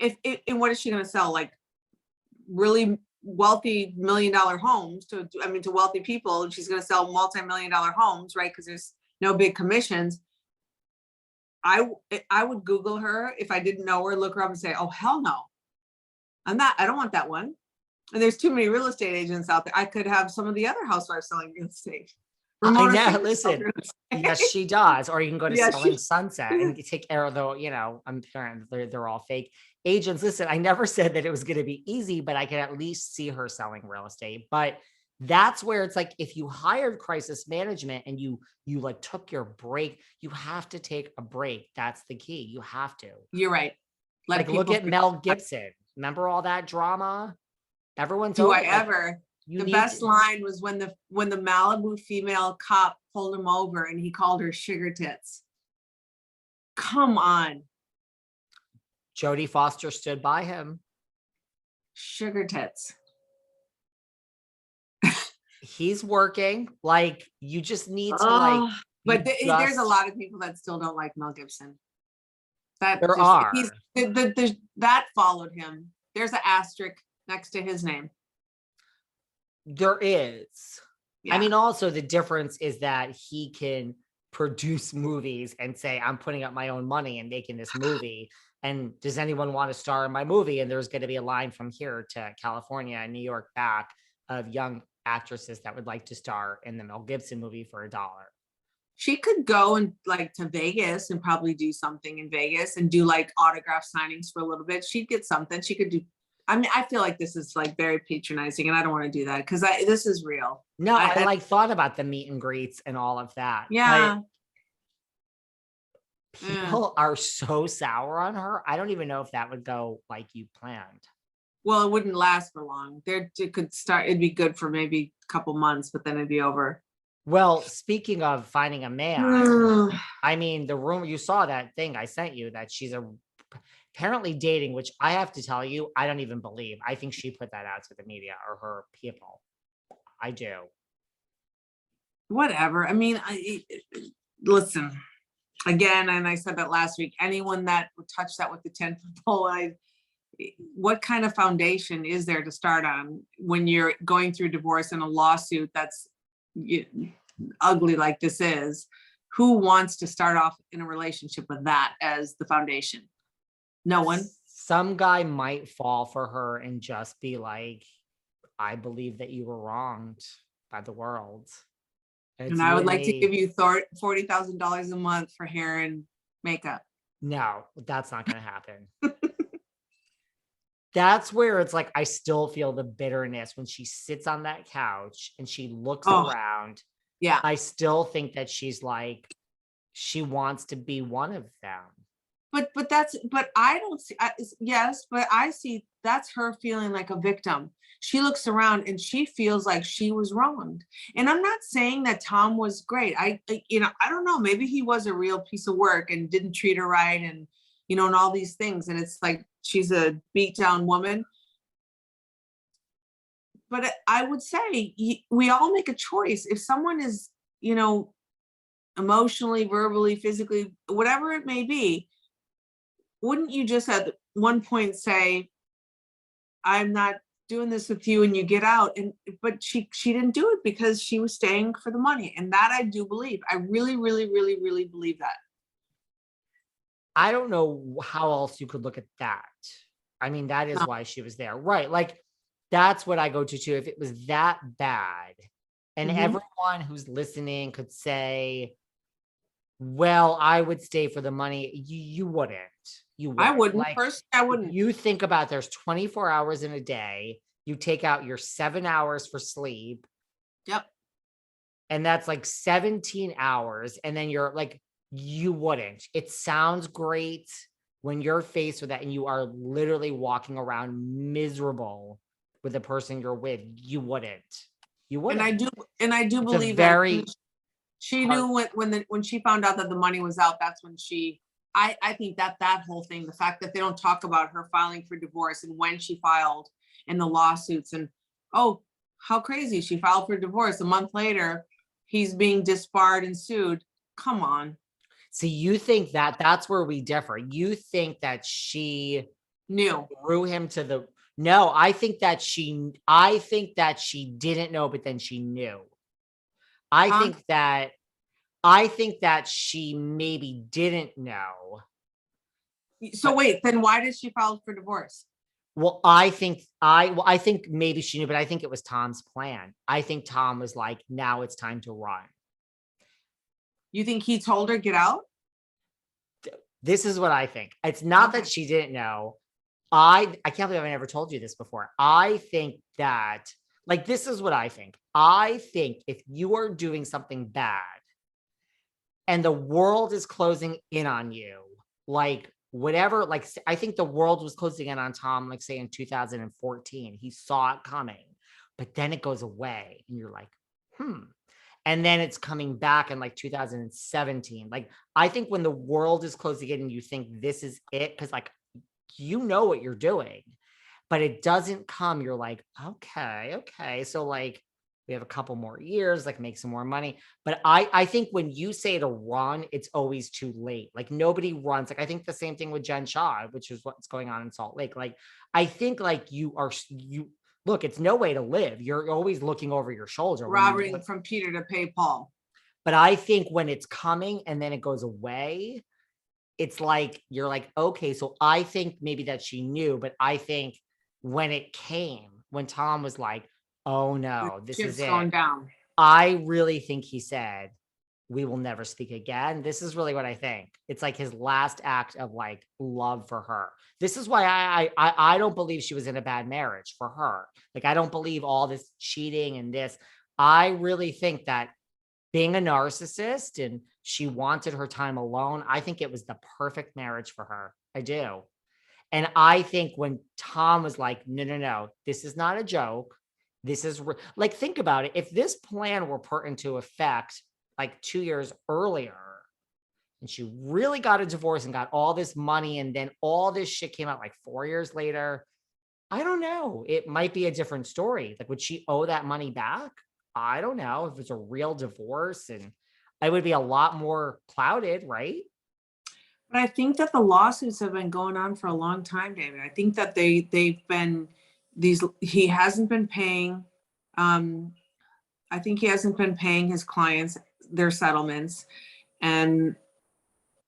and what is she going to sell? Like really wealthy $1 million homes to wealthy people, and she's going to sell multi-million dollar homes, right? Because there's no big commissions. I would Google her if I didn't know her, look her up and say, oh, hell no. I don't want that one. And there's too many real estate agents out there. I could have some of the other housewives selling real estate. Ramona, I know, listen, yes, she does. Or you can go to Selling Sunset and take care of the, I'm sure they're all fake agents. Listen, I never said that it was going to be easy, but I can at least see her selling real estate. But that's where it's like, if you hired crisis management and you like took your break, you have to take a break. That's the key. You have to. You're right. Like look at Mel Gibson. Remember all that drama? Everyone's Do I ever? The best line was when the Malibu female cop pulled him over and he called her sugar tits. Come on. Jodie Foster stood by him. Sugar tits. He's working. Like, you just need to but there's a lot of people that still don't like Mel Gibson. That followed him. There's an asterisk next to his name. There is. Yeah. I mean, also the difference is that he can produce movies and say, I'm putting up my own money and making this movie. And does anyone want to star in my movie? And there's going to be a line from here to California and New York back of young actresses that would like to star in the Mel Gibson movie for $1. She could go and like to Vegas and probably do something in Vegas and do like autograph signings for a little bit. She'd get something. She could do. I mean, I feel like this is like very patronizing and I don't want to do that because this is real. No, I like thought about the meet and greets and all of that. Yeah. People are so sour on her. I don't even know if that would go like you planned. Well, it wouldn't last for long. It'd be good for maybe a couple months, but then it'd be over. Well, speaking of finding a man, I mean, the rumor, you saw that thing I sent you that she's apparently dating, which I have to tell you, I don't even believe. I think she put that out to the media or her people. I do. Whatever. I mean, listen, again, and I said that last week, anyone that would touch that with the 10-foot pole, what kind of foundation is there to start on when you're going through divorce and a lawsuit that's ugly like this is? Who wants to start off in a relationship with that as the foundation? No one. Some guy might fall for her and just be like, I believe that you were wronged by the world. And I would like to give you $40,000 a month for hair and makeup. No, that's not going to happen. That's where it's like, I still feel the bitterness when she sits on that couch and she looks around. Yeah. I still think that she's like, she wants to be one of them. But I don't see, yes, but I see that's her feeling like a victim. She looks around and she feels like she was wronged. And I'm not saying that Tom was great. I don't know, maybe he was a real piece of work and didn't treat her right and, and all these things. And it's like, she's a beat down woman. But I would say we all make a choice. If someone is, emotionally, verbally, physically, whatever it may be, wouldn't you just at one point say, I'm not doing this with you and you get out? But she didn't do it because she was staying for the money. And that I do believe. I really, really, really, really believe that. I don't know how else you could look at that. I mean, that is why she was there. Right. Like, that's what I go to too. If it was that bad and everyone who's listening could say, well, I would stay for the money. You wouldn't. I wouldn't. Like, first, I wouldn't. You think about there's 24 hours in a day. You take out your 7 hours for sleep. Yep. And that's like 17 hours. And then you're like, you wouldn't. It sounds great when you're faced with that and you are literally walking around miserable with the person you're with. You wouldn't. And I do believe that she knew when she found out that the money was out. That's when I think that whole thing, the fact that they don't talk about her filing for divorce and when she filed and the lawsuits and, oh, how crazy. She filed for divorce. A month later, he's being disbarred and sued. Come on. So you think that's where we differ. You think that she Knew. Threw him to the, no, I think that she didn't know, but then she knew. I Huh? think that, I think that she maybe didn't know, So but wait, then why did she file for divorce? well, I think maybe she knew, but I think it was Tom's plan. I think Tom was like, now it's time to run. You think he told her get out? This is what I think. It's not Okay. that she didn't know. I can't believe I never told you this before. I think that, like, this is what I think. I think if you are doing something bad and the world is closing in on you, like whatever, like I think the world was closing in on Tom, like say in 2014, he saw it coming, but then it goes away and you're like, and then it's coming back in like 2017. Like, I think when the world is closing in and you think this is it, because like, you know what you're doing, but it doesn't come. You're like, okay. So like, we have a couple more years, like make some more money. But I think when you say to run, it's always too late. Like nobody runs. Like I think the same thing with Jen Shaw, which is what's going on in Salt Lake. Like, I think like you look, it's no way to live. You're always looking over your shoulder. Robbing from Peter to pay Paul. But I think when it's coming and then it goes away, it's like, you're like, okay, so I think maybe that she knew, but I think when it came, when Tom was like, oh no, this is Chips it. going down. I really think he said, we will never speak again. This is really what I think. It's like his last act of like love for her. This is why I don't believe she was in a bad marriage for her. Like, I don't believe all this cheating and this. I really think that being a narcissist and she wanted her time alone, I think it was the perfect marriage for her. I do. And I think when Tom was like, no, this is not a joke. This is like, think about it. If this plan were put into effect like 2 years earlier and she really got a divorce and got all this money and then all this shit came out like 4 years later, I don't know. It might be a different story. Like, would she owe that money back? I don't know if it's a real divorce, and I would be a lot more clouded, right? But I think that the lawsuits have been going on for a long time, David. I think that they've been he hasn't been paying. I think he hasn't been paying his clients their settlements, and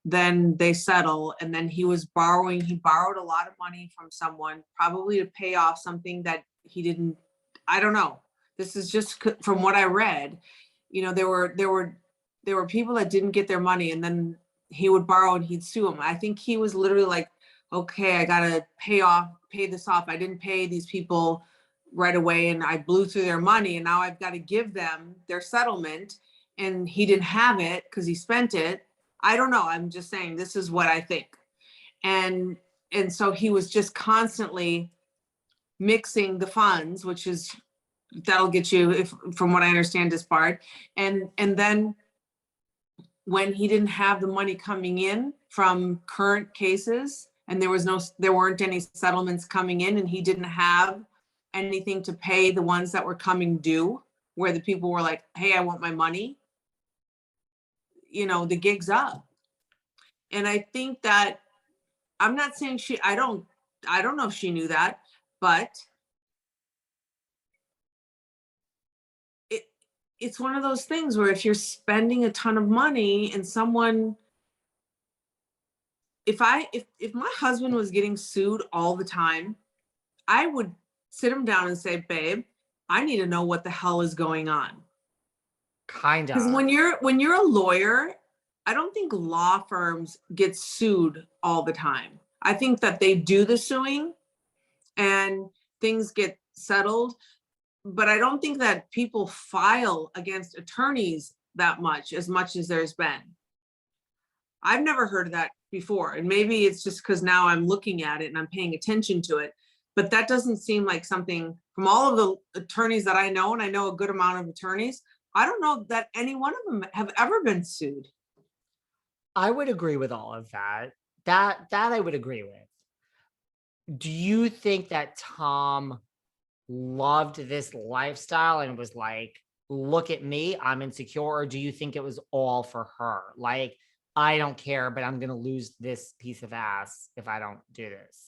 then they settle, and then he borrowed a lot of money from someone, probably to pay off something that he didn't. I don't know. This is just from what I read. There were people that didn't get their money, and then he would borrow and he'd sue them. I think he was literally like, okay, I gotta pay this off. I didn't pay these people right away and I blew through their money, and now I've got to give them their settlement, and he didn't have it because he spent it. I don't know. I'm just saying this is what I think. And so he was just constantly mixing the funds, which is that'll get you, if from what I understand, disbarred. And then when he didn't have the money coming in from current cases, and there weren't any settlements coming in, and he didn't have anything to pay the ones that were coming due, where the people were like, hey, I want my money, the gig's up. And I think that, I'm not saying I don't know if she knew that, but it's one of those things where if you're spending a ton of money and someone, if my husband was getting sued all the time, I would sit him down and say, babe, I need to know what the hell is going on. Because Kinda. when you're a lawyer, I don't think law firms get sued all the time. I think that they do the suing and things get settled, but I don't think that people file against attorneys that much as there's been. I've never heard of that before. And maybe it's just because now I'm looking at it and I'm paying attention to it. But that doesn't seem like something, from all of the attorneys that I know, and I know a good amount of attorneys, I don't know that any one of them have ever been sued. I would agree with all of that. That I would agree with. Do you think that Tom loved this lifestyle and was like, look at me, I'm insecure? Or do you think it was all for her? Like, I don't care, but I'm going to lose this piece of ass if I don't do this.